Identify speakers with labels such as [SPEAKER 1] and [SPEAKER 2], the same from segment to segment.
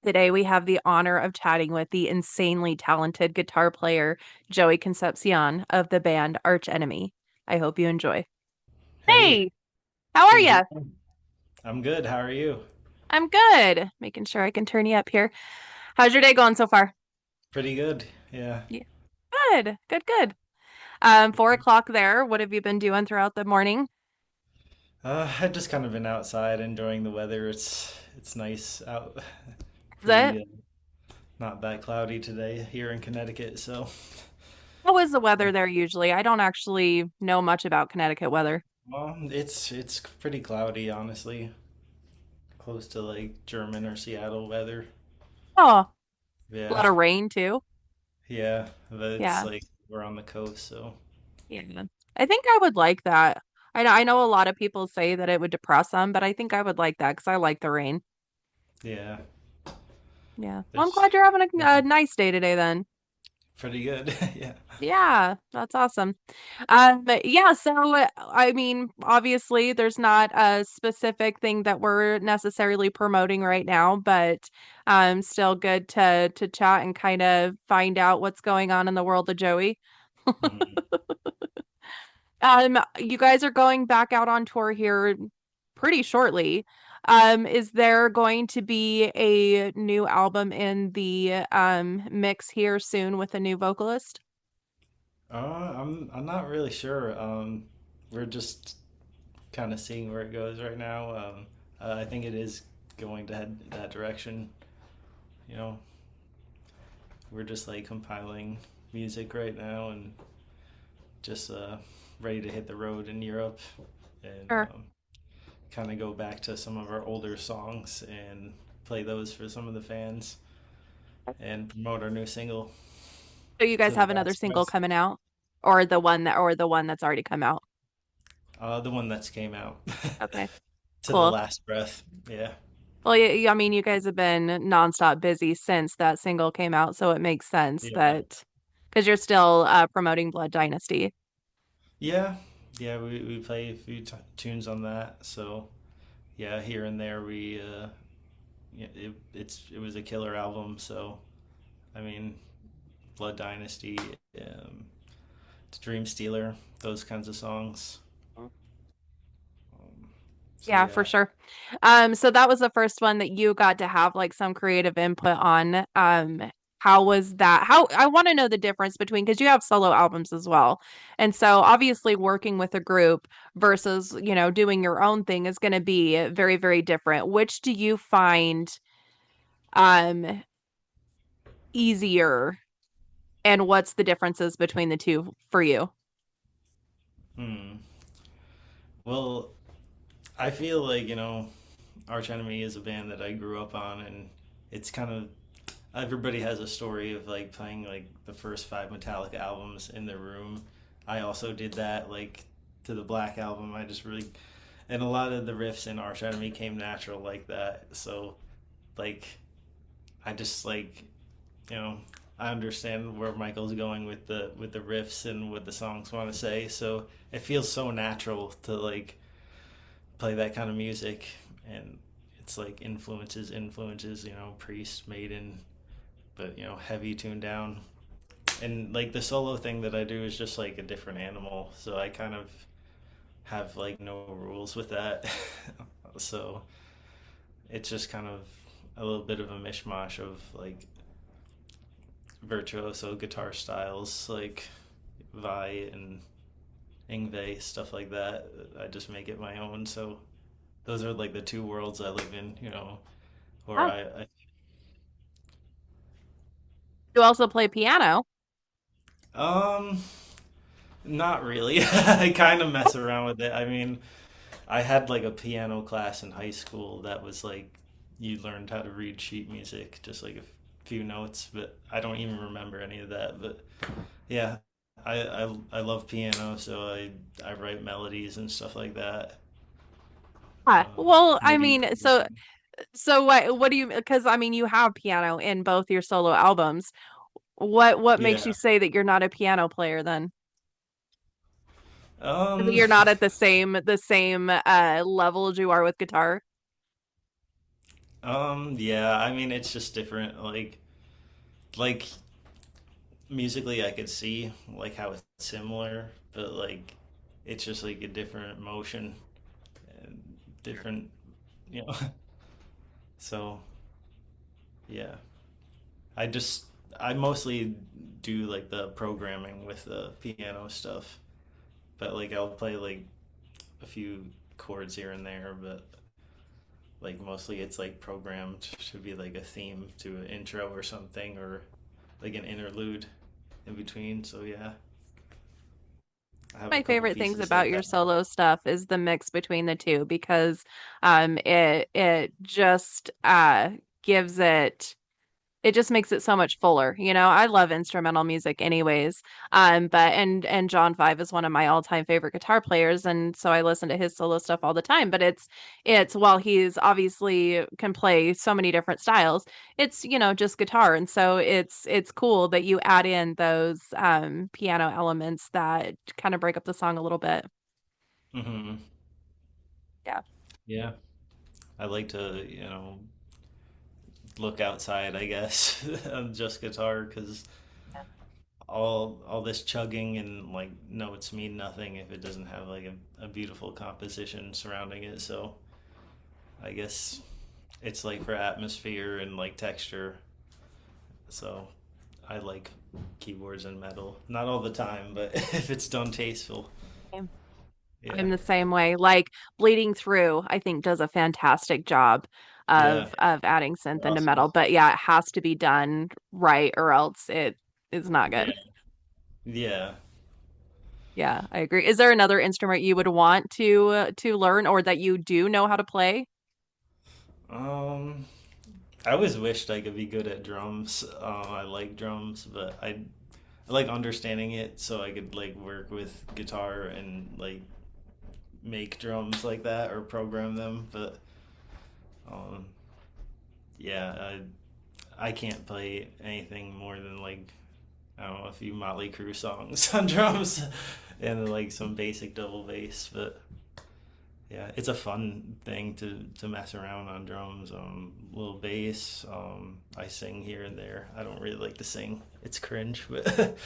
[SPEAKER 1] Today we have the honor of chatting with the insanely talented guitar player Joey Concepcion of the band Archenemy. I hope you enjoy.
[SPEAKER 2] Hey,
[SPEAKER 1] Hey, how are
[SPEAKER 2] how's
[SPEAKER 1] you?
[SPEAKER 2] it going? I'm good. How are you?
[SPEAKER 1] I'm good. Making sure I can turn you up here. How's your day going so far?
[SPEAKER 2] Pretty good. Yeah.
[SPEAKER 1] Yeah. Good, good, good. 4 o'clock there. What have you been doing throughout the morning?
[SPEAKER 2] I've just kind of been outside enjoying the weather. It's nice out.
[SPEAKER 1] Is it?
[SPEAKER 2] Pretty not that cloudy today here in Connecticut, so
[SPEAKER 1] How is the weather there usually? I don't actually know much about Connecticut weather.
[SPEAKER 2] it's pretty cloudy, honestly. Close to like German or Seattle weather.
[SPEAKER 1] Oh, a
[SPEAKER 2] Yeah.
[SPEAKER 1] lot of rain too.
[SPEAKER 2] Yeah, but it's
[SPEAKER 1] Yeah.
[SPEAKER 2] like we're on the coast, so
[SPEAKER 1] Yeah. I think I would like that. I know a lot of people say that it would depress them, but I think I would like that because I like the rain.
[SPEAKER 2] yeah.
[SPEAKER 1] Yeah. Well, I'm
[SPEAKER 2] There's
[SPEAKER 1] glad you're having a nice day today then.
[SPEAKER 2] pretty good. Yeah.
[SPEAKER 1] Yeah, that's awesome. But yeah, so I mean, obviously there's not a specific thing that we're necessarily promoting right now, but still good to chat and kind of find out what's going on in the world of Joey.
[SPEAKER 2] Mhm.
[SPEAKER 1] You guys are going back out on tour here pretty shortly. Is there going to be a new album in the mix here soon with a new vocalist?
[SPEAKER 2] I'm not really sure. We're just kind of seeing where it goes right now. I think it is going to head that direction. You know, we're just like compiling music right now and just ready to hit the road in Europe and
[SPEAKER 1] Sure.
[SPEAKER 2] kind of go back to some of our older songs and play those for some of the fans and promote our new single
[SPEAKER 1] So you guys
[SPEAKER 2] to the
[SPEAKER 1] have another
[SPEAKER 2] last
[SPEAKER 1] single
[SPEAKER 2] breath.
[SPEAKER 1] coming out, or the one that's already come out?
[SPEAKER 2] The one that's came out
[SPEAKER 1] Okay,
[SPEAKER 2] to the
[SPEAKER 1] cool.
[SPEAKER 2] last breath. Yeah.
[SPEAKER 1] Well, I mean, you guys have been nonstop busy since that single came out, so it makes sense
[SPEAKER 2] Yeah.
[SPEAKER 1] that because you're still promoting Blood Dynasty.
[SPEAKER 2] Yeah. Yeah, we play a few tunes on that. So yeah, here and there we yeah, it was a killer album. So I mean, Blood Dynasty, um, Dream Stealer, those kinds of songs. Um, so
[SPEAKER 1] Yeah, for
[SPEAKER 2] yeah,
[SPEAKER 1] sure. So that was the first one that you got to have like some creative input on. How was that? How I want to know the difference between because you have solo albums as well. And so obviously working with a group versus, doing your own thing is going to be very, very different. Which do you find um easier and what's the differences between the two for you?
[SPEAKER 2] hmm. Well, I feel like Arch Enemy is a band that I grew up on, and it's kind of everybody has a story of like playing like the first five Metallica albums in their room. I also did that like to the Black album. I just really and a lot of the riffs in Arch Enemy came natural like that. So like I just like you know I understand where Michael's going with the riffs and what the songs want to say. So it feels so natural to like play that kind of music, and it's like influences. Priest, Maiden, but heavy tuned down. And like the solo thing that I do is just like a different animal. So I kind of have like no rules with that. So it's just kind of a little bit of a mishmash of like virtuoso guitar styles like Vi and Ingve, stuff like that. I just make it my own. So those are like the two worlds I live in, where
[SPEAKER 1] Oh, you also play piano.
[SPEAKER 2] um not really. I kind of mess around with it. I mean, I had like a piano class in high school that was like you learned how to read sheet music, just like a few notes, but I don't even remember any of that. But yeah, I love piano, so I write melodies and stuff like that.
[SPEAKER 1] Well, I
[SPEAKER 2] MIDI
[SPEAKER 1] mean, so
[SPEAKER 2] progression.
[SPEAKER 1] So what do you because I mean you have piano in both your solo albums. What makes you
[SPEAKER 2] Yeah.
[SPEAKER 1] say that you're not a piano player then? That
[SPEAKER 2] Um,
[SPEAKER 1] you're not at the same level as you are with guitar?
[SPEAKER 2] Yeah, I mean it's just different. Like musically I could see like how it's similar, but like it's just like a different motion and different, you know. So, yeah. I just I mostly do like the programming with the piano stuff, but like I'll play like a few chords here and there, but like mostly it's like programmed to be like a theme to an intro or something or like an interlude in between. So yeah, I have a
[SPEAKER 1] My
[SPEAKER 2] couple
[SPEAKER 1] favorite things
[SPEAKER 2] pieces
[SPEAKER 1] about
[SPEAKER 2] like
[SPEAKER 1] your
[SPEAKER 2] that.
[SPEAKER 1] solo stuff is the mix between the two because it just gives it it just makes it so much fuller. You know, I love instrumental music anyways. But and John Five is one of my all-time favorite guitar players, and so I listen to his solo stuff all the time. But it's while he's obviously can play so many different styles, it's, you know, just guitar. And so it's cool that you add in those piano elements that kind of break up the song a little bit.
[SPEAKER 2] Hmm.
[SPEAKER 1] Yeah.
[SPEAKER 2] Yeah, I like to look outside, I guess, on just guitar because all this chugging and like notes mean nothing if it doesn't have like a beautiful composition surrounding it. So I guess it's like for atmosphere and like texture. So I like keyboards and metal. Not all the time, but if it's done tasteful.
[SPEAKER 1] Same.
[SPEAKER 2] Yeah.
[SPEAKER 1] I'm the same way. Like Bleeding Through, I think does a fantastic job
[SPEAKER 2] Yeah.
[SPEAKER 1] of adding synth into
[SPEAKER 2] Awesome.
[SPEAKER 1] metal. But yeah, it has to be done right or else it is not
[SPEAKER 2] Yeah.
[SPEAKER 1] good.
[SPEAKER 2] Yeah.
[SPEAKER 1] Yeah, I agree. Is there another instrument you would want to learn or that you do know how to play?
[SPEAKER 2] Um, I always wished I could be good at drums. I like drums, but I like understanding it so I could like work with guitar and like make drums like that or program them. But um, yeah, I can't play anything more than like I don't know a few Motley Crue songs on drums and like some basic double bass. But yeah, it's a fun thing to mess around on drums. Little bass. I sing here and there. I don't really like to sing. It's cringe, but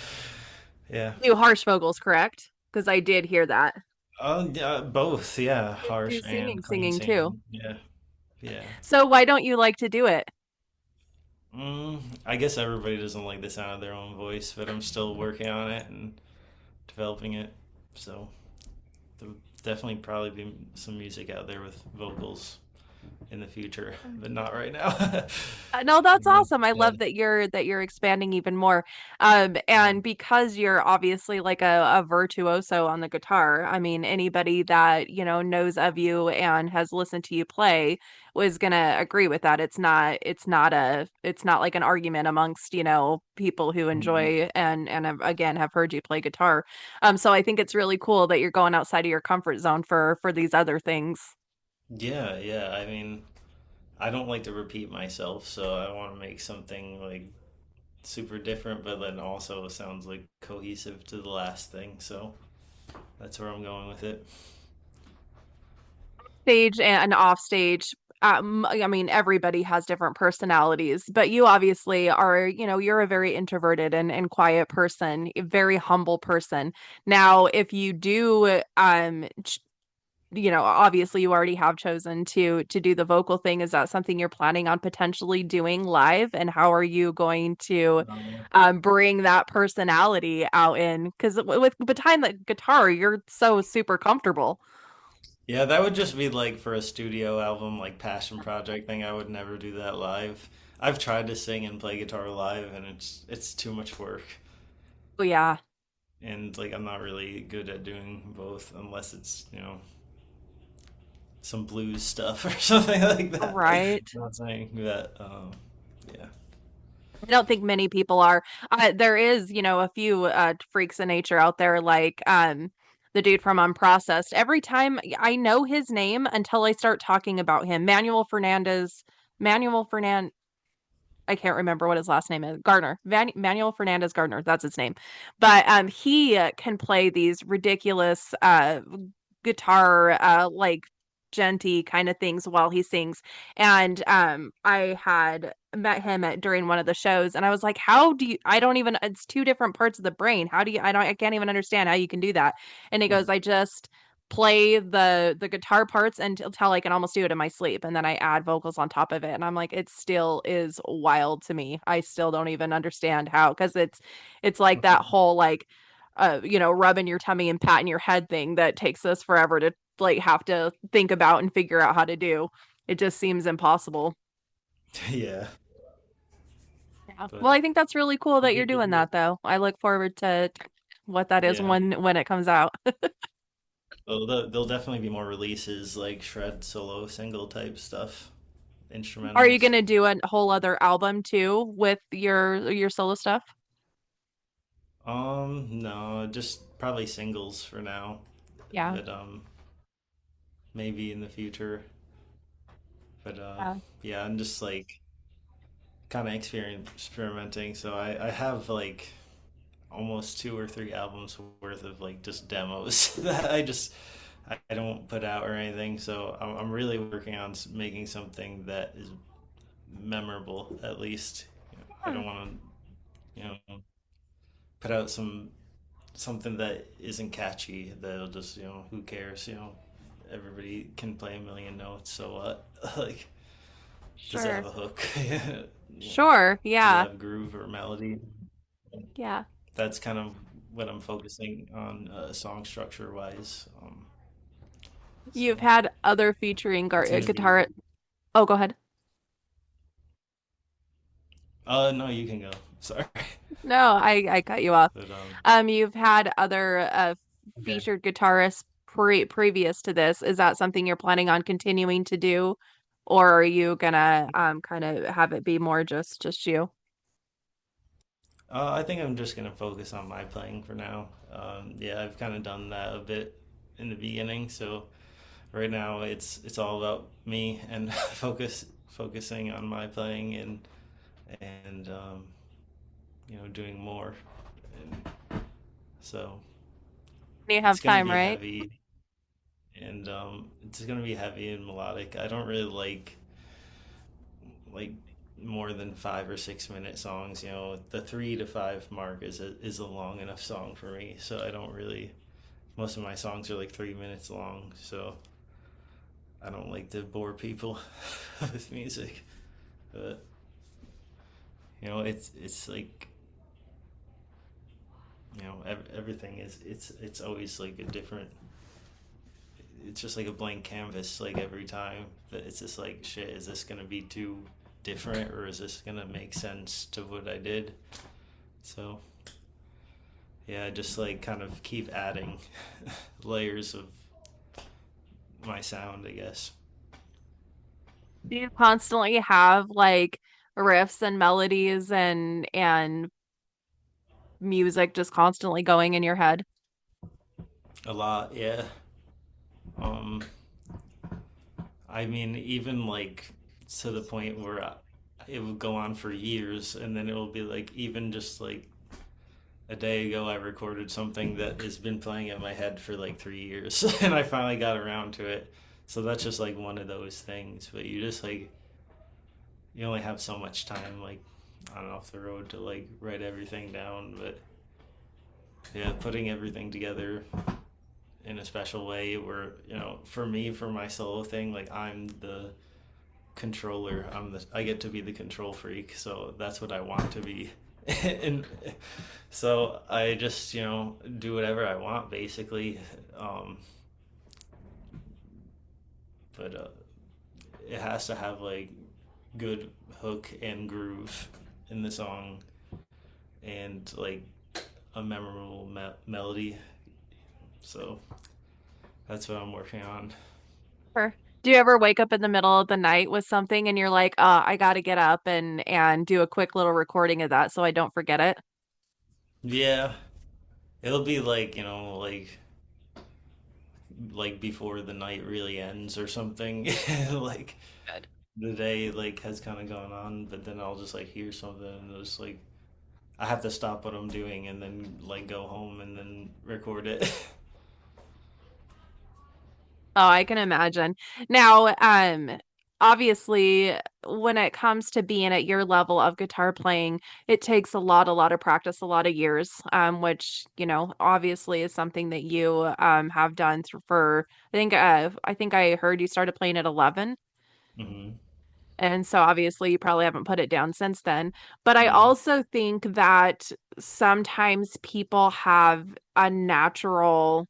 [SPEAKER 2] yeah.
[SPEAKER 1] Do harsh vocals, correct? Because I did hear that.
[SPEAKER 2] Yeah, both. Yeah,
[SPEAKER 1] Do
[SPEAKER 2] harsh
[SPEAKER 1] singing,
[SPEAKER 2] and clean
[SPEAKER 1] singing too.
[SPEAKER 2] singing. Yeah, yeah.
[SPEAKER 1] So why don't you like to do it?
[SPEAKER 2] I guess everybody doesn't like the sound of their own voice, but I'm still working on it and developing it. So there'll definitely probably be some music out there with vocals in the future, but not right now.
[SPEAKER 1] No, that's awesome. I
[SPEAKER 2] Yeah.
[SPEAKER 1] love that you're expanding even more.
[SPEAKER 2] Yeah.
[SPEAKER 1] And because you're obviously like a virtuoso on the guitar, I mean, anybody that, you know, knows of you and has listened to you play was gonna agree with that. It's not like an argument amongst, you know, people who
[SPEAKER 2] Mhm.
[SPEAKER 1] enjoy and have, again have heard you play guitar. So I think it's really cool that you're going outside of your comfort zone for these other things.
[SPEAKER 2] Yeah, yeah. I mean, I don't like to repeat myself, so I want to make something like super different, but then also sounds like cohesive to the last thing. So that's where I'm going with it.
[SPEAKER 1] Stage and off stage. I mean, everybody has different personalities, but you obviously are, you know, you're a very introverted and quiet person, a very humble person. Now, if you do, you know, obviously you already have chosen to do the vocal thing. Is that something you're planning on potentially doing live? And how are you going to
[SPEAKER 2] Um,
[SPEAKER 1] bring that personality out in? Because with behind the guitar, you're so super comfortable.
[SPEAKER 2] yeah, that would just be like for a studio album, like passion project thing. I would never do that live. I've tried to sing and play guitar live, and it's too much work.
[SPEAKER 1] Oh, yeah.
[SPEAKER 2] And like I'm not really good at doing both unless it's, some blues stuff or something like that.
[SPEAKER 1] Right.
[SPEAKER 2] Not saying that yeah.
[SPEAKER 1] I don't think many people are. There is, you know, a few freaks of nature out there, like the dude from Unprocessed. Every time I know his name until I start talking about him, Manuel Fernand. I can't remember what his last name is. Gardner, Manuel Fernandez Gardner. That's his name. But he can play these ridiculous guitar like djenty kind of things while he sings. And I had met him during one of the shows, and I was like, how do you, I don't even, it's two different parts of the brain. How do you, I can't even understand how you can do that. And he goes, I just play the guitar parts until I can almost do it in my sleep, and then I add vocals on top of it. And I'm like, it still is wild to me. I still don't even understand how, because it's like that whole like rubbing your tummy and patting your head thing that takes us forever to like have to think about and figure out how to do. It just seems impossible.
[SPEAKER 2] Yeah,
[SPEAKER 1] Yeah. Well,
[SPEAKER 2] but
[SPEAKER 1] I think that's really cool that you're doing
[SPEAKER 2] yeah,
[SPEAKER 1] that though. I look forward to what that is
[SPEAKER 2] yeah.
[SPEAKER 1] when it comes out.
[SPEAKER 2] So there'll definitely be more releases like shred solo single type stuff,
[SPEAKER 1] Are you
[SPEAKER 2] instrumentals.
[SPEAKER 1] gonna do a whole other album too with your solo stuff?
[SPEAKER 2] No, just probably singles for now,
[SPEAKER 1] Yeah.
[SPEAKER 2] but maybe in the future. But
[SPEAKER 1] Yeah.
[SPEAKER 2] yeah, I'm just like kind of experimenting. So I have like almost 2 or 3 albums worth of like just demos that I don't put out or anything. So I'm really working on making something that is memorable at least. I
[SPEAKER 1] Yeah.
[SPEAKER 2] don't want to put out something that isn't catchy. That'll just who cares? Everybody can play a million notes. So what? Like, does it have
[SPEAKER 1] Sure.
[SPEAKER 2] a hook?
[SPEAKER 1] Sure.
[SPEAKER 2] Does it
[SPEAKER 1] Yeah.
[SPEAKER 2] have groove or melody?
[SPEAKER 1] Yeah.
[SPEAKER 2] That's kind of what I'm focusing on song structure wise.
[SPEAKER 1] You've
[SPEAKER 2] So
[SPEAKER 1] had other featuring
[SPEAKER 2] it's gonna be.
[SPEAKER 1] guitar. Oh, go ahead.
[SPEAKER 2] No, you can go. Sorry,
[SPEAKER 1] No, I cut you off.
[SPEAKER 2] but
[SPEAKER 1] You've had other
[SPEAKER 2] okay.
[SPEAKER 1] featured guitarists previous to this. Is that something you're planning on continuing to do, or are you gonna kind of have it be more just you?
[SPEAKER 2] I think I'm just gonna focus on my playing for now. Yeah, I've kind of done that a bit in the beginning, so right now it's all about me and focusing on my playing and doing more. And so
[SPEAKER 1] You
[SPEAKER 2] it's
[SPEAKER 1] have
[SPEAKER 2] gonna
[SPEAKER 1] time,
[SPEAKER 2] be
[SPEAKER 1] right?
[SPEAKER 2] heavy, and it's gonna be heavy and melodic. I don't really like more than 5 or 6 minute songs. The 3 to 5 mark is a long enough song for me. So I don't really. Most of my songs are like 3 minutes long, so I don't like to bore people with music. But it's like everything is it's always like a different. It's just like a blank canvas like every time. But it's just like shit. Is this gonna be too different, or is this gonna make sense to what I did? So yeah, just like kind of keep adding layers of my sound, I guess.
[SPEAKER 1] Do you constantly have like riffs and melodies and music just constantly going in your head?
[SPEAKER 2] A lot, yeah. Um, I mean, even like to the point where it would go on for years, and then it will be like even just like a day ago, I recorded something that has been playing in my head for like 3 years, and I finally got around to it. So that's just like one of those things. But you just like you only have so much time, like I don't know, off the road to like write everything down. But yeah, putting everything together in a special way where for me, for my solo thing, like I'm the controller. I get to be the control freak, so that's what I want to be. And so I just do whatever I want basically. um, but it has to have like good hook and groove in the song, and like a memorable melody. So that's what I'm working on.
[SPEAKER 1] Or do you ever wake up in the middle of the night with something and you're like, I gotta get up and do a quick little recording of that so I don't forget it?
[SPEAKER 2] Yeah, it'll be like like before the night really ends or something. Like
[SPEAKER 1] Good.
[SPEAKER 2] the day like has kind of gone on, but then I'll just like hear something and just like I have to stop what I'm doing and then like go home and then record it.
[SPEAKER 1] Oh, I can imagine. Now, obviously, when it comes to being at your level of guitar playing, it takes a lot of practice, a lot of years, which, obviously is something that you have done for, I think I heard you started playing at 11.
[SPEAKER 2] Hmm.
[SPEAKER 1] And so obviously you probably haven't put it down since then. But I
[SPEAKER 2] No.
[SPEAKER 1] also think that sometimes people have a natural,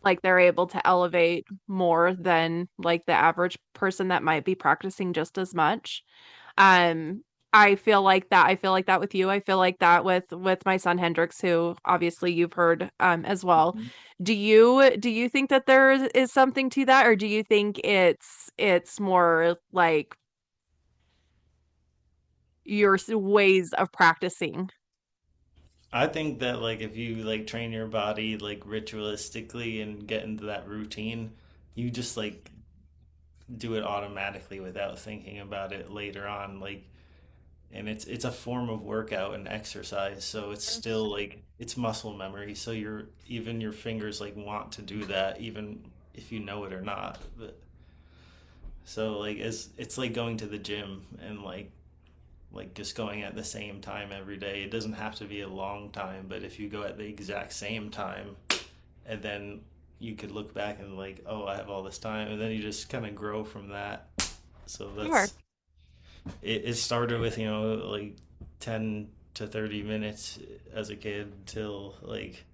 [SPEAKER 1] like they're able to elevate more than like the average person that might be practicing just as much. Um, I feel like that. I feel like that with you. I feel like that with my son Hendrix, who obviously you've heard as well.
[SPEAKER 2] Mhm.
[SPEAKER 1] Do you think that there is something to that, or do you think it's more like your ways of practicing?
[SPEAKER 2] I think that like if you like train your body like ritualistically and get into that routine, you just like do it automatically without thinking about it later on. Like, and it's a form of workout and exercise, so it's still like it's muscle memory. So your fingers like want to do that even if you know it or not. But so like it's like going to the gym and like just going at the same time every day. It doesn't have to be a long time, but if you go at the exact same time and then you could look back and like, oh, I have all this time, and then you just kind of grow from that. So
[SPEAKER 1] Sure.
[SPEAKER 2] it started with, like 10 to 30 minutes as a kid till like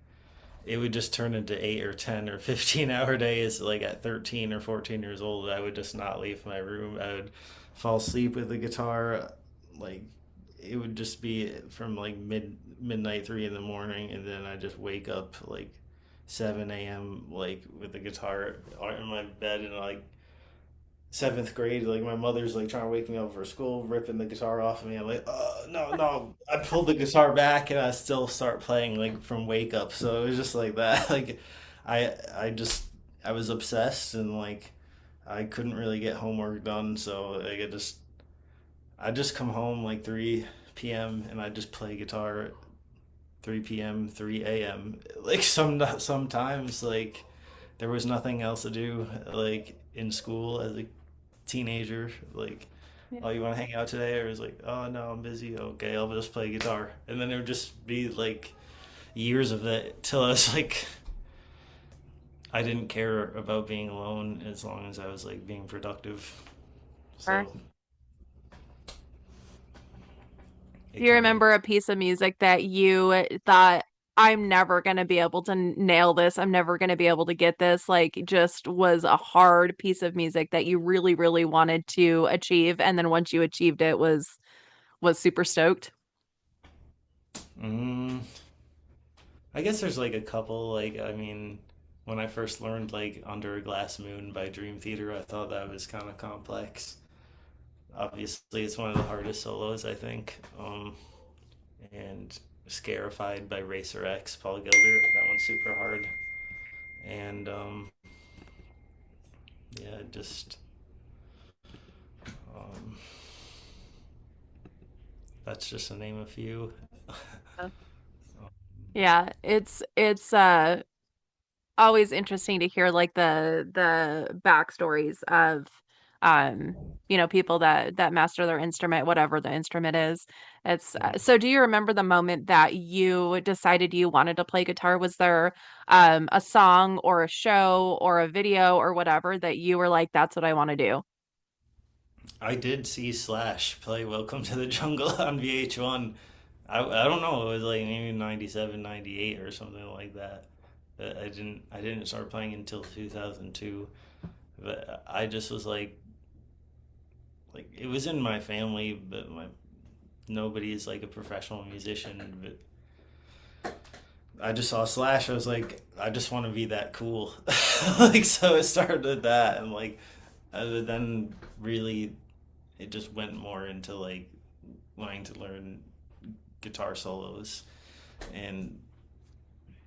[SPEAKER 2] it would just turn into 8 or 10 or 15-hour days. Like at 13 or 14 years old, I would just not leave my room. I would fall asleep with the guitar. Like it would just be from like midnight 3 in the morning, and then I just wake up like 7 a.m. like with the guitar in my bed, and like seventh grade, like my mother's like trying to wake me up for school, ripping the guitar off of me. I'm like, no, no. I pulled the guitar back and I still start playing like from wake up. So it was just like that. Like I just I was obsessed, and like I couldn't really get homework done. So like I just come home like 3 p.m. and I just play guitar at 3 p.m., 3 a.m. Like sometimes like there was nothing else to do like in school as a teenager, like,
[SPEAKER 1] Yeah.
[SPEAKER 2] oh, you want to hang out today? Or it's like, oh, no, I'm busy. Okay, I'll just play guitar. And then it would just be like years of that till I was like, I didn't care about being alone as long as I was like being productive.
[SPEAKER 1] Sure.
[SPEAKER 2] So
[SPEAKER 1] Do
[SPEAKER 2] it
[SPEAKER 1] you
[SPEAKER 2] kind of,
[SPEAKER 1] remember a piece of music that you thought, I'm never going to be able to nail this. I'm never going to be able to get this. Like, just was a hard piece of music that you really, really wanted to achieve. And then once you achieved it, was super stoked.
[SPEAKER 2] mm, I guess there's like a couple, like, I mean, when I first learned like Under a Glass Moon by Dream Theater, I thought that was kind of complex. Obviously, it's one of the hardest solos, I think. And Scarified by Racer X, Paul Gilbert. That one's super hard. And yeah, just um, that's just to name a few.
[SPEAKER 1] Yeah, it's always interesting to hear like the backstories of um people that master their instrument, whatever the instrument is. It's so do you remember the moment that you decided you wanted to play guitar? Was there a song or a show or a video or whatever that you were like, that's what I want to do?
[SPEAKER 2] I did see Slash play Welcome to the Jungle on VH1. I don't know, it was like maybe 97, 98 or something like that. But I didn't start playing until 2002. But I just was like it was in my family, but nobody is like a professional musician. But I just saw Slash. I was like, I just want to be that cool. Like, so it started with that, and like, but then really, it just went more into like wanting to learn guitar solos, and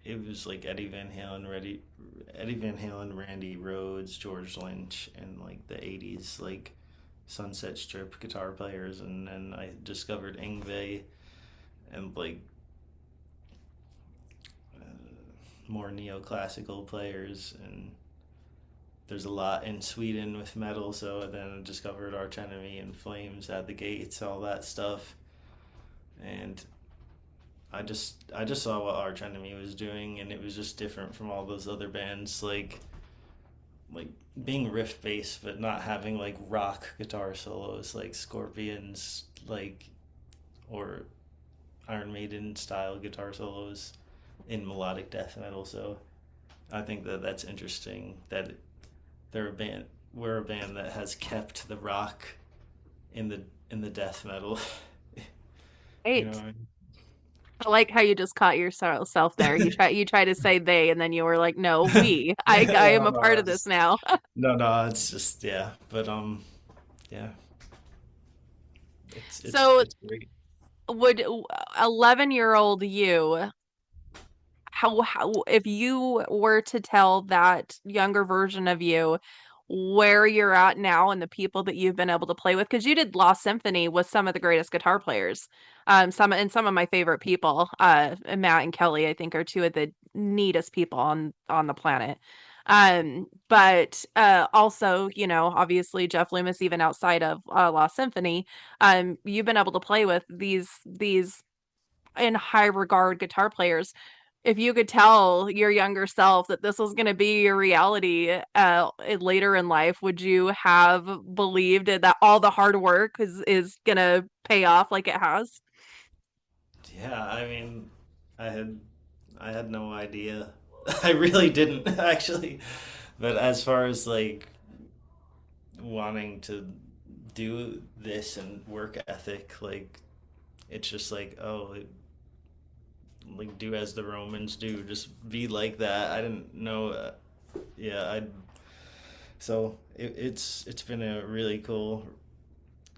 [SPEAKER 2] it was like Eddie Van Halen, Randy Rhoads, George Lynch, and like the '80s like Sunset Strip guitar players, and then I discovered Ingve and like more neoclassical players, and there's a lot in Sweden with metal, so then I discovered Arch Enemy and Flames at the Gates, all that stuff, and I just saw what Arch Enemy was doing, and it was just different from all those other bands, like being riff based, but not having like rock guitar solos like Scorpions, like or Iron Maiden style guitar solos in melodic death metal. So I think that that's interesting that they're a band. We're a band that has kept the rock in the death metal. You know
[SPEAKER 1] Right.
[SPEAKER 2] what I mean?
[SPEAKER 1] I like how you just caught yourself there. You try to say they, and then you were like, no, we. I am
[SPEAKER 2] No,
[SPEAKER 1] a
[SPEAKER 2] no,
[SPEAKER 1] part
[SPEAKER 2] I
[SPEAKER 1] of this
[SPEAKER 2] just
[SPEAKER 1] now.
[SPEAKER 2] no, no. It's just yeah, but yeah,
[SPEAKER 1] So
[SPEAKER 2] it's great.
[SPEAKER 1] would 11-year-old you, how if you were to tell that younger version of you where you're at now and the people that you've been able to play with, because you did Lost Symphony with some of the greatest guitar players, some of my favorite people, Matt and Kelly, I think are two of the neatest people on the planet. But also, obviously Jeff Loomis, even outside of Lost Symphony, you've been able to play with these in high regard guitar players. If you could tell your younger self that this was going to be your reality later in life, would you have believed that all the hard work is going to pay off like it has?
[SPEAKER 2] Yeah, I mean, I had I had no idea. I really didn't actually. But as far as like wanting to do this and work ethic, like it's just like, oh, like do as the Romans do, just be like that. I didn't know. Yeah, I. So it's been a really cool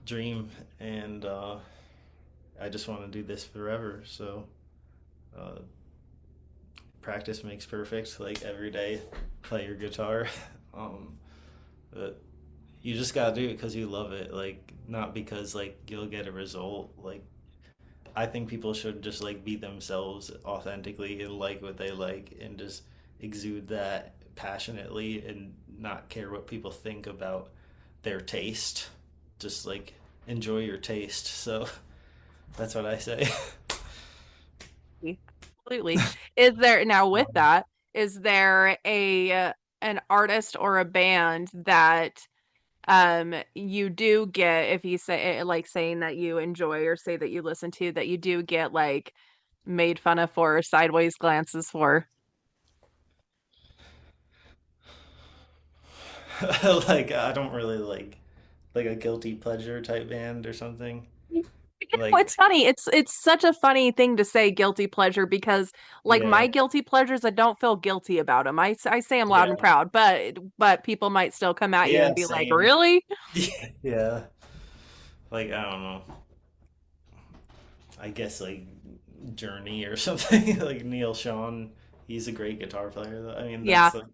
[SPEAKER 2] dream, and I just want to do this forever. So uh, practice makes perfect. Like every day, play your guitar. um, but you just gotta do it because you love it. Like not because like you'll get a result. Like I think people should just like be themselves authentically and like what they like and just exude that passionately and not care what people think about their taste. Just like enjoy your taste. So that's what I say.
[SPEAKER 1] Absolutely. Is there now with that, is there an artist or a band that you do get, if you say like saying that you enjoy or say that you listen to, that you do get like made fun of for or sideways glances for?
[SPEAKER 2] Like I don't really like a guilty pleasure type band or something.
[SPEAKER 1] It's
[SPEAKER 2] Like
[SPEAKER 1] funny. It's such a funny thing to say guilty pleasure because like
[SPEAKER 2] yeah,
[SPEAKER 1] my guilty pleasures, I don't feel guilty about them. I say them loud and
[SPEAKER 2] yeah,
[SPEAKER 1] proud, but people might still come at you
[SPEAKER 2] yeah,
[SPEAKER 1] and be like,
[SPEAKER 2] same.
[SPEAKER 1] "Really?"
[SPEAKER 2] Yeah, like I don't know. I guess like Journey or something. Like Neil Sean, he's a great guitar player though. I mean,
[SPEAKER 1] Yeah.
[SPEAKER 2] that's like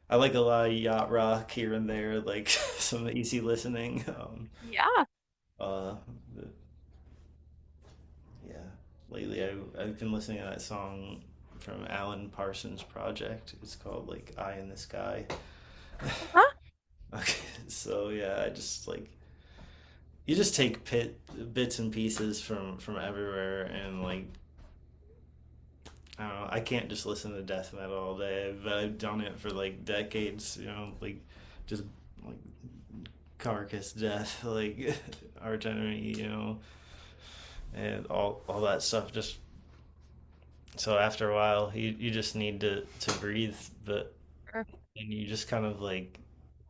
[SPEAKER 2] I like a lot of yacht rock here and there, like some easy listening.
[SPEAKER 1] Yeah.
[SPEAKER 2] Uh, but yeah, lately I've been listening to that song from Alan Parsons Project. It's called like "Eye in the Sky."
[SPEAKER 1] Huh?
[SPEAKER 2] Okay, so yeah, I just like you just take bits and pieces from everywhere, and like I don't know, I can't just listen to death metal all day, but I've done it for like decades, like just like carcass death, like arch enemy, and all that stuff. Just so after a while, you just need to breathe, but
[SPEAKER 1] Sure.
[SPEAKER 2] and you just kind of like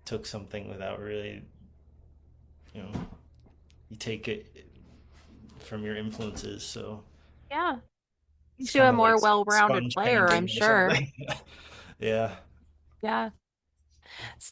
[SPEAKER 2] took something without really, you know, you take it from your influences, so
[SPEAKER 1] Yeah.
[SPEAKER 2] it's
[SPEAKER 1] Makes you a
[SPEAKER 2] kind of like
[SPEAKER 1] more well-rounded
[SPEAKER 2] sponge
[SPEAKER 1] player, I'm
[SPEAKER 2] painting or
[SPEAKER 1] sure.
[SPEAKER 2] something. Yeah.
[SPEAKER 1] Yeah.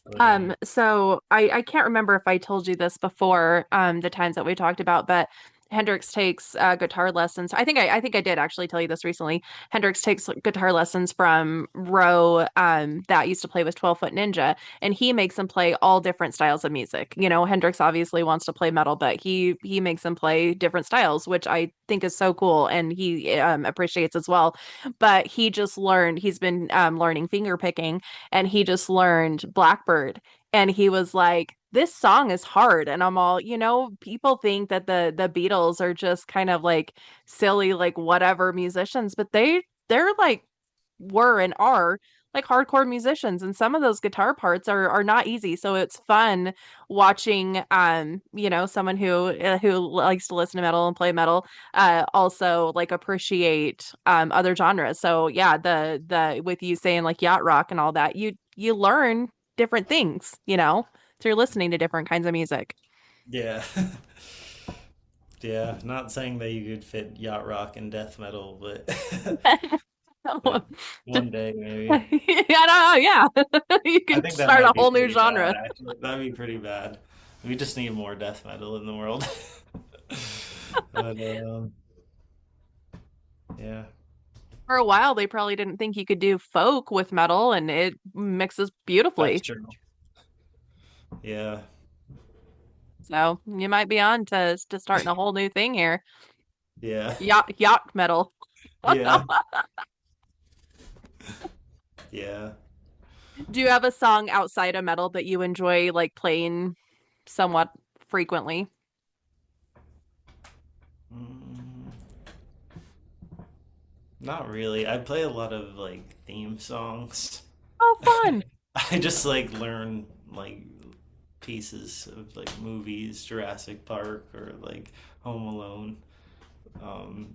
[SPEAKER 2] But
[SPEAKER 1] So I can't remember if I told you this before, the times that we talked about, but Hendrix takes guitar lessons. I think I did actually tell you this recently. Hendrix takes guitar lessons from Ro, that used to play with 12 Foot Ninja, and he makes him play all different styles of music. You know, Hendrix obviously wants to play metal, but he makes him play different styles, which I think is so cool, and he appreciates as well. But he just learned. He's been learning finger picking, and he just learned Blackbird, and he was like, this song is hard. And I'm all, people think that the Beatles are just kind of like silly, like whatever musicians, but they're like were and are like hardcore musicians, and some of those guitar parts are not easy. So it's fun watching someone who likes to listen to metal and play metal also like appreciate other genres. So yeah, the with you saying like yacht rock and all that, you learn different things, through listening to different kinds of music.
[SPEAKER 2] Yeah. Yeah, not saying that you could fit yacht rock and death metal, but but one day maybe.
[SPEAKER 1] Yeah, no, yeah. You
[SPEAKER 2] I
[SPEAKER 1] can
[SPEAKER 2] think that
[SPEAKER 1] start
[SPEAKER 2] might
[SPEAKER 1] a
[SPEAKER 2] be
[SPEAKER 1] whole new
[SPEAKER 2] pretty bad,
[SPEAKER 1] genre.
[SPEAKER 2] actually. That'd be pretty bad. We just need more death metal in the world. But yeah,
[SPEAKER 1] For a while, they probably didn't think you could do folk with metal, and it mixes
[SPEAKER 2] that's
[SPEAKER 1] beautifully.
[SPEAKER 2] true. Yeah,
[SPEAKER 1] So you might be on to starting a whole new thing here.
[SPEAKER 2] yeah,
[SPEAKER 1] Yacht metal.
[SPEAKER 2] yeah, yeah.
[SPEAKER 1] Do you have a song outside of metal that you enjoy like playing somewhat frequently?
[SPEAKER 2] Mm, not really. I play a lot of like theme songs.
[SPEAKER 1] Oh, fun.
[SPEAKER 2] I just like learn like pieces of like movies, Jurassic Park or like Home Alone, um,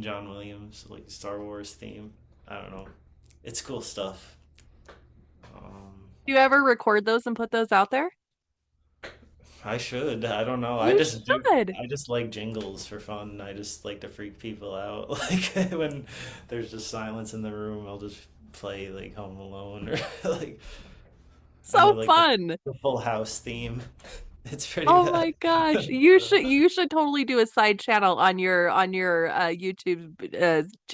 [SPEAKER 2] John Williams, like Star Wars theme. I don't know. It's cool stuff. Um,
[SPEAKER 1] Do you ever record those and put those out there?
[SPEAKER 2] I should. I don't know. I
[SPEAKER 1] You
[SPEAKER 2] just do.
[SPEAKER 1] should.
[SPEAKER 2] I just like jingles for fun. I just like to freak people out. Like when there's just silence in the room, I'll just play like Home Alone or like I know
[SPEAKER 1] So
[SPEAKER 2] like
[SPEAKER 1] fun.
[SPEAKER 2] the Full House theme. It's pretty
[SPEAKER 1] Oh
[SPEAKER 2] bad.
[SPEAKER 1] my gosh. You should totally do a side channel on your YouTube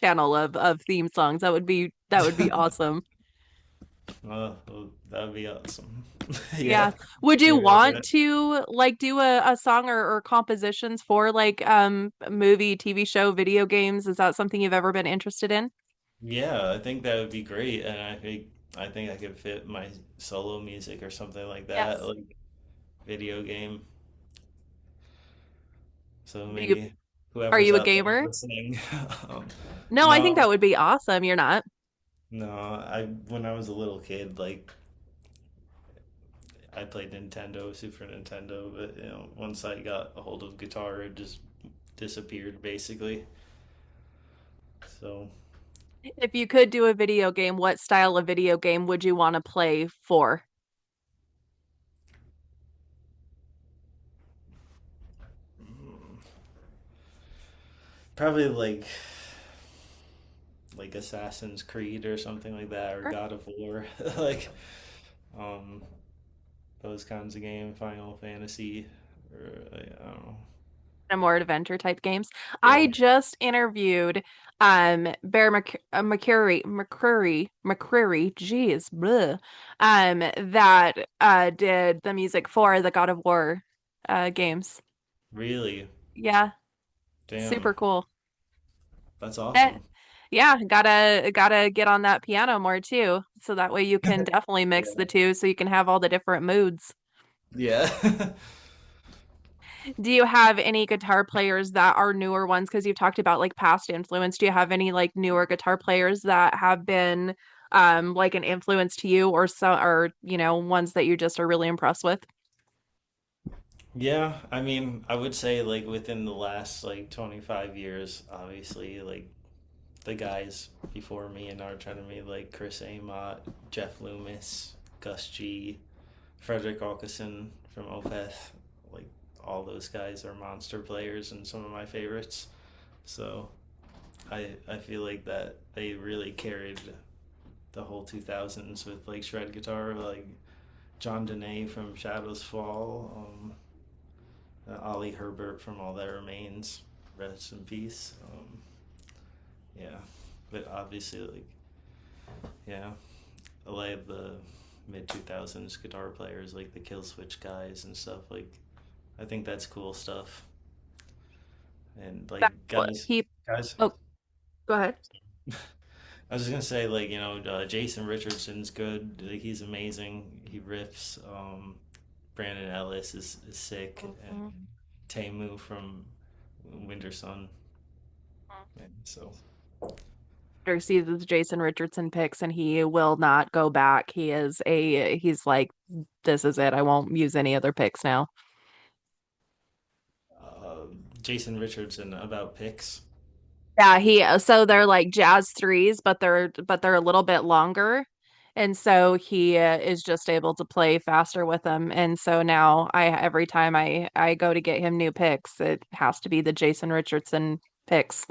[SPEAKER 1] channel of theme songs. That would be awesome.
[SPEAKER 2] Well, that would be awesome. Yeah,
[SPEAKER 1] Yeah. Would you
[SPEAKER 2] maybe I'll do
[SPEAKER 1] want
[SPEAKER 2] it.
[SPEAKER 1] to like do a song or compositions for like movie, TV show, video games? Is that something you've ever been interested in?
[SPEAKER 2] Yeah, I think that would be great, and I think I could fit my solo music or something like that,
[SPEAKER 1] Yes.
[SPEAKER 2] like video game. So
[SPEAKER 1] Do you
[SPEAKER 2] maybe
[SPEAKER 1] are
[SPEAKER 2] whoever's
[SPEAKER 1] you a
[SPEAKER 2] out there
[SPEAKER 1] gamer?
[SPEAKER 2] listening. um,
[SPEAKER 1] No, I think
[SPEAKER 2] no,
[SPEAKER 1] that would be awesome. You're not.
[SPEAKER 2] no, I when I was a little kid, like I played Nintendo, Super Nintendo, but once I got a hold of guitar, it just disappeared basically. So
[SPEAKER 1] If you could do a video game, what style of video game would you want to play for?
[SPEAKER 2] mm, probably like Assassin's Creed or something like that, or God of War, like um those kinds of game, Final Fantasy, or I don't know.
[SPEAKER 1] More adventure type games. I
[SPEAKER 2] Yeah,
[SPEAKER 1] just interviewed Bear McCreary, geez, bleh, that did the music for the God of War games.
[SPEAKER 2] really,
[SPEAKER 1] Yeah,
[SPEAKER 2] damn,
[SPEAKER 1] super cool.
[SPEAKER 2] that's
[SPEAKER 1] Eh,
[SPEAKER 2] awesome.
[SPEAKER 1] yeah, gotta get on that piano more too, so that way you can definitely mix the
[SPEAKER 2] Yeah,
[SPEAKER 1] two, so you can have all the different moods.
[SPEAKER 2] yeah.
[SPEAKER 1] Do you have any guitar players that are newer ones? Because you've talked about like past influence. Do you have any like newer guitar players that have been like an influence to you, or so, or ones that you just are really impressed with?
[SPEAKER 2] Yeah, I mean, I would say like within the last like 25 years, obviously, like the guys before me in Arch Enemy, like Chris Amott, Jeff Loomis, Gus G, Frederick Alkeson from Opeth, like all those guys are monster players and some of my favorites. So I feel like that they really carried the whole 2000s with like shred guitar, like John Dene from Shadows Fall. Ollie Herbert from All That Remains, rest in peace. Yeah, but obviously, like, yeah, a lot of the mid 2000s guitar players, like the Kill Switch guys and stuff, like, I think that's cool stuff. And, like,
[SPEAKER 1] That
[SPEAKER 2] guys,
[SPEAKER 1] he
[SPEAKER 2] guys,
[SPEAKER 1] Oh, go ahead.
[SPEAKER 2] I was just gonna say, like, Jason Richardson's good. Like, he's amazing. He riffs. Brandon Ellis is sick, and
[SPEAKER 1] Mhm.
[SPEAKER 2] Tamu from Winter Sun. And so,
[SPEAKER 1] Sees his Jason Richardson picks and he will not go back. He's like, this is it. I won't use any other picks now.
[SPEAKER 2] uh, Jason Richardson about picks.
[SPEAKER 1] Yeah, so they're like jazz threes, but they're a little bit longer. And so he is just able to play faster with them. And so now every time I go to get him new picks, it has to be the Jason Richardson picks.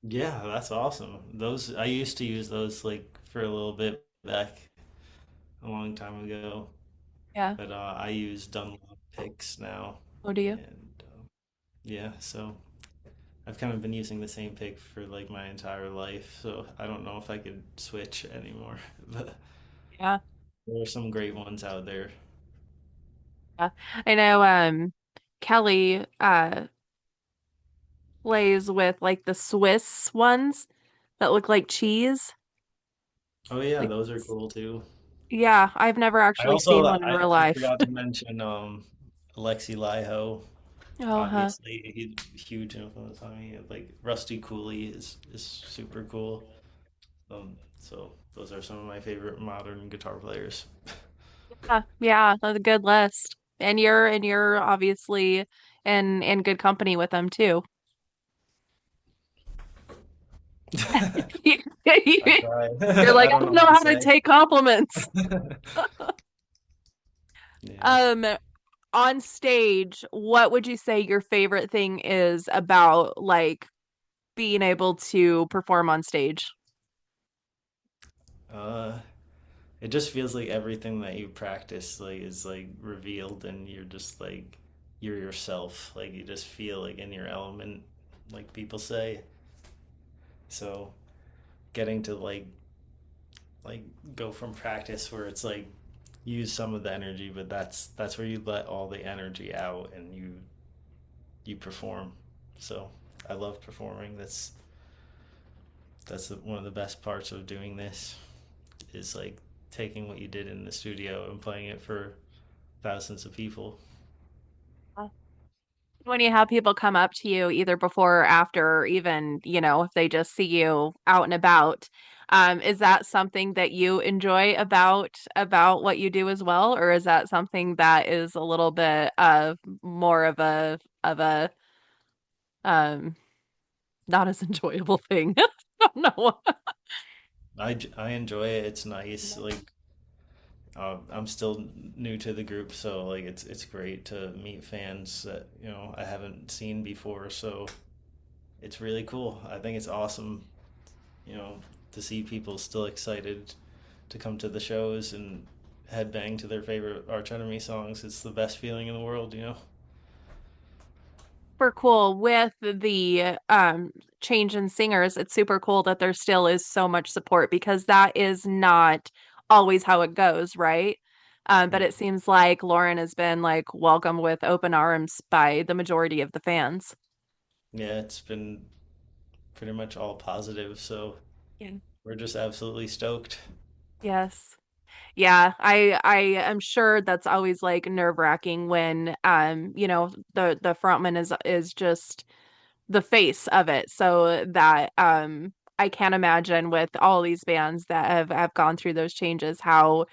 [SPEAKER 2] Yeah, that's awesome. Those I used to use those like for a little bit back a long time ago,
[SPEAKER 1] Yeah.
[SPEAKER 2] but I use Dunlop picks now,
[SPEAKER 1] Oh, do you?
[SPEAKER 2] and yeah, so I've kind of been using the same pick for like my entire life, so I don't know if I could switch anymore. But
[SPEAKER 1] Yeah.
[SPEAKER 2] there are some great ones out there.
[SPEAKER 1] Yeah. I know Kelly plays with like the Swiss ones that look like cheese.
[SPEAKER 2] Oh yeah,
[SPEAKER 1] Like,
[SPEAKER 2] those are cool too.
[SPEAKER 1] yeah, I've never
[SPEAKER 2] I
[SPEAKER 1] actually
[SPEAKER 2] also
[SPEAKER 1] seen one in real
[SPEAKER 2] I
[SPEAKER 1] life.
[SPEAKER 2] forgot to mention Alexi Laiho.
[SPEAKER 1] Oh, huh.
[SPEAKER 2] Obviously, he's a huge influence on me. Like Rusty Cooley is super cool. So those are some of my favorite modern guitar players.
[SPEAKER 1] Yeah, yeah, that's a good list. And you're obviously in good company with them too.
[SPEAKER 2] I try.
[SPEAKER 1] You're like,
[SPEAKER 2] I
[SPEAKER 1] I
[SPEAKER 2] don't
[SPEAKER 1] don't
[SPEAKER 2] know
[SPEAKER 1] know
[SPEAKER 2] what to
[SPEAKER 1] how to
[SPEAKER 2] say.
[SPEAKER 1] take compliments.
[SPEAKER 2] Yeah.
[SPEAKER 1] Um, on stage, what would you say your favorite thing is about like being able to perform on stage?
[SPEAKER 2] Uh, it just feels like everything that you practice like is like revealed, and you're just like you're yourself. Like you just feel like in your element, like people say. So getting to like go from practice where it's like use some of the energy, but that's where you let all the energy out and you perform. So I love performing. That's one of the best parts of doing this is like taking what you did in the studio and playing it for thousands of people.
[SPEAKER 1] When you have people come up to you either before or after, or even, if they just see you out and about, is that something that you enjoy about what you do as well, or is that something that is a little bit of more of a um not as enjoyable thing? I don't know.
[SPEAKER 2] I enjoy it. It's nice. Like I'm still new to the group, so like it's great to meet fans that I haven't seen before. So it's really cool. I think it's awesome, you know, to see people still excited to come to the shows and headbang to their favorite Arch Enemy songs. It's the best feeling in the world.
[SPEAKER 1] Super cool with the change in singers. It's super cool that there still is so much support because that is not always how it goes, right? But it seems like Lauren has been like welcomed with open arms by the majority of the fans.
[SPEAKER 2] Yeah, it's been pretty much all positive, so
[SPEAKER 1] Yeah.
[SPEAKER 2] we're just absolutely stoked.
[SPEAKER 1] Yes. Yeah, I am sure that's always like nerve-wracking when the frontman is just the face of it. So that I can't imagine with all these bands that have gone through those changes how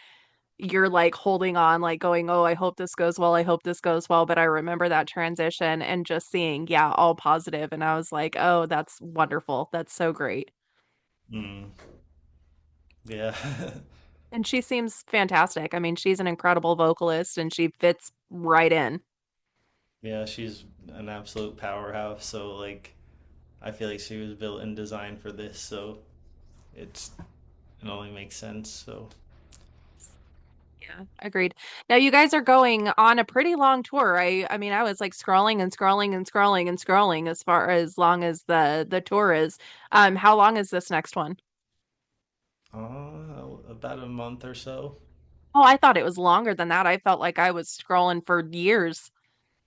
[SPEAKER 1] you're like holding on like going, "Oh, I hope this goes well. I hope this goes well." But I remember that transition and just seeing, yeah, all positive and I was like, "Oh, that's wonderful. That's so great."
[SPEAKER 2] Mm, yeah.
[SPEAKER 1] And she seems fantastic. I mean, she's an incredible vocalist and she fits right in.
[SPEAKER 2] Yeah, she's an absolute powerhouse, so like I feel like she was built and designed for this, so it only makes sense. So
[SPEAKER 1] Yeah, agreed. Now you guys are going on a pretty long tour. I mean, I was like scrolling and scrolling and scrolling and scrolling as far as long as the tour is. How long is this next one?
[SPEAKER 2] About a month or so.
[SPEAKER 1] Oh, I thought it was longer than that. I felt like I was scrolling for years.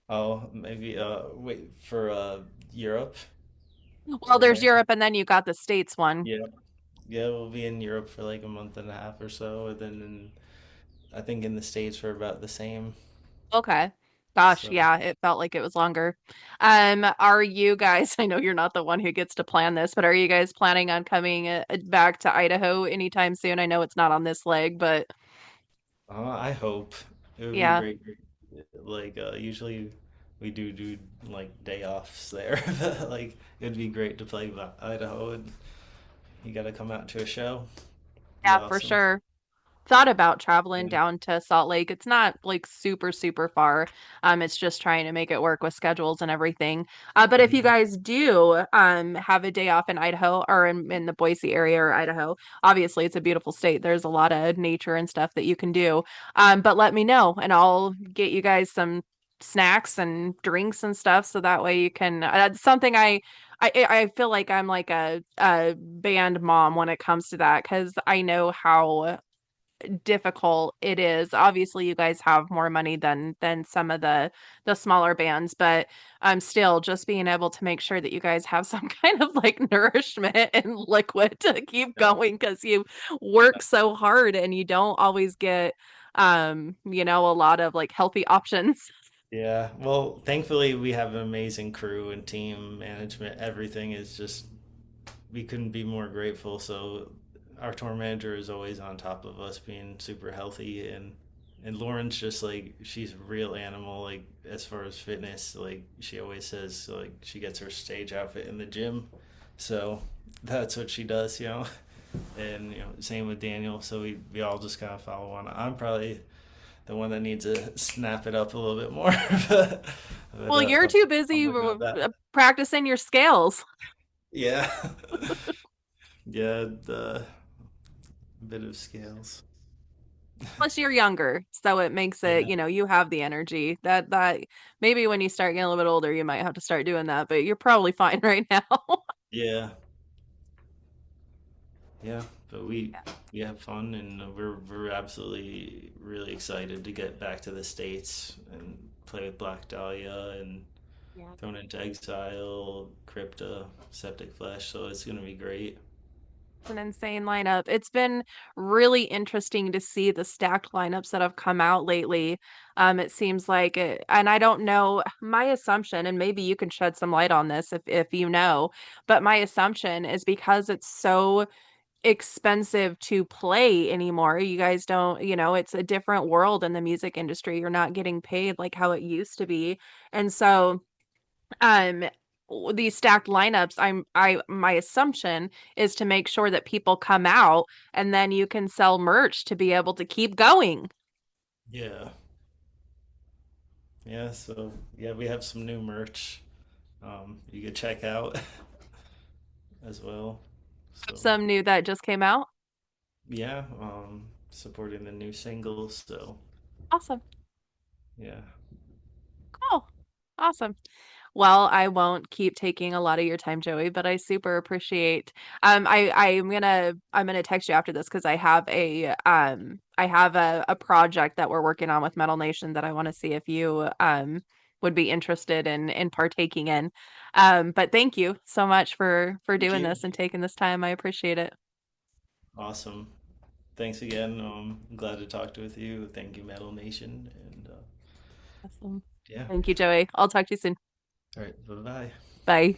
[SPEAKER 2] Oh, maybe wait for Europe
[SPEAKER 1] Well,
[SPEAKER 2] or
[SPEAKER 1] there's
[SPEAKER 2] there.
[SPEAKER 1] Europe and then you got the States one.
[SPEAKER 2] Yeah. Yeah, we'll be in Europe for like a month and a half or so, and then I think in the States for about the same.
[SPEAKER 1] Okay. Gosh,
[SPEAKER 2] So,
[SPEAKER 1] yeah, it felt like it was longer. Are you guys, I know you're not the one who gets to plan this, but are you guys planning on coming back to Idaho anytime soon? I know it's not on this leg, but
[SPEAKER 2] I hope it would be
[SPEAKER 1] yeah.
[SPEAKER 2] great. Like, usually we do like day offs there, but like it'd be great to play Idaho, and you got to come out to a show. Be
[SPEAKER 1] Yeah, for
[SPEAKER 2] awesome.
[SPEAKER 1] sure. Thought about traveling
[SPEAKER 2] Yeah.
[SPEAKER 1] down to Salt Lake. It's not like super, super far. It's just trying to make it work with schedules and everything. But if you
[SPEAKER 2] Mhm.
[SPEAKER 1] guys do have a day off in Idaho or in the Boise area or Idaho, obviously it's a beautiful state. There's a lot of nature and stuff that you can do. But let me know and I'll get you guys some snacks and drinks and stuff so that way you can that's something I feel like I'm like a band mom when it comes to that because I know how difficult it is. Obviously, you guys have more money than some of the smaller bands, but still just being able to make sure that you guys have some kind of like nourishment and liquid to keep going because you work so hard and you don't always get a lot of like healthy options.
[SPEAKER 2] Yeah. Well, thankfully we have an amazing crew and team management. Everything is just we couldn't be more grateful. So our tour manager is always on top of us being super healthy, and Lauren's just like she's a real animal like as far as fitness. Like she always says like she gets her stage outfit in the gym. So that's what she does, you know. And same with Daniel. So we all just kind of follow on. I'm probably the one that needs to snap it up a little bit more. but
[SPEAKER 1] Well, you're too
[SPEAKER 2] I'm
[SPEAKER 1] busy
[SPEAKER 2] working on that.
[SPEAKER 1] practicing your scales.
[SPEAKER 2] Yeah. Yeah, the bit of scales.
[SPEAKER 1] Plus, you're younger, so it makes it,
[SPEAKER 2] Yeah.
[SPEAKER 1] you have the energy. That maybe when you start getting a little bit older, you might have to start doing that, but you're probably fine right now.
[SPEAKER 2] Yeah. Yeah. But we have fun, and we're absolutely really excited to get back to the States and play with Black Dahlia and
[SPEAKER 1] Yeah.
[SPEAKER 2] Thrown into Exile, Crypta, Septic Flesh. So it's gonna be great.
[SPEAKER 1] It's an insane lineup. It's been really interesting to see the stacked lineups that have come out lately. It seems like it, and I don't know, my assumption, and maybe you can shed some light on this if you know, but my assumption is because it's so expensive to play anymore. You guys don't, it's a different world in the music industry. You're not getting paid like how it used to be. And so um these stacked lineups, I my assumption is to make sure that people come out and then you can sell merch to be able to keep going.
[SPEAKER 2] Yeah. Yeah. So yeah, we have some new merch. You could check out as well. So
[SPEAKER 1] Some new that just came out.
[SPEAKER 2] yeah, supporting the new singles. So
[SPEAKER 1] Awesome.
[SPEAKER 2] yeah.
[SPEAKER 1] Cool. Awesome. Well, I won't keep taking a lot of your time, Joey, but I super appreciate I'm gonna text you after this because I have a project that we're working on with Metal Nation that I want to see if you would be interested in partaking in. But thank you so much for
[SPEAKER 2] Thank
[SPEAKER 1] doing
[SPEAKER 2] you.
[SPEAKER 1] this and taking this time. I appreciate it.
[SPEAKER 2] Awesome. Thanks again. I'm glad to talk with you. Thank you, Metal Nation. And
[SPEAKER 1] Awesome.
[SPEAKER 2] yeah.
[SPEAKER 1] Thank you, Joey. I'll talk to you soon.
[SPEAKER 2] All right. Bye bye.
[SPEAKER 1] Bye.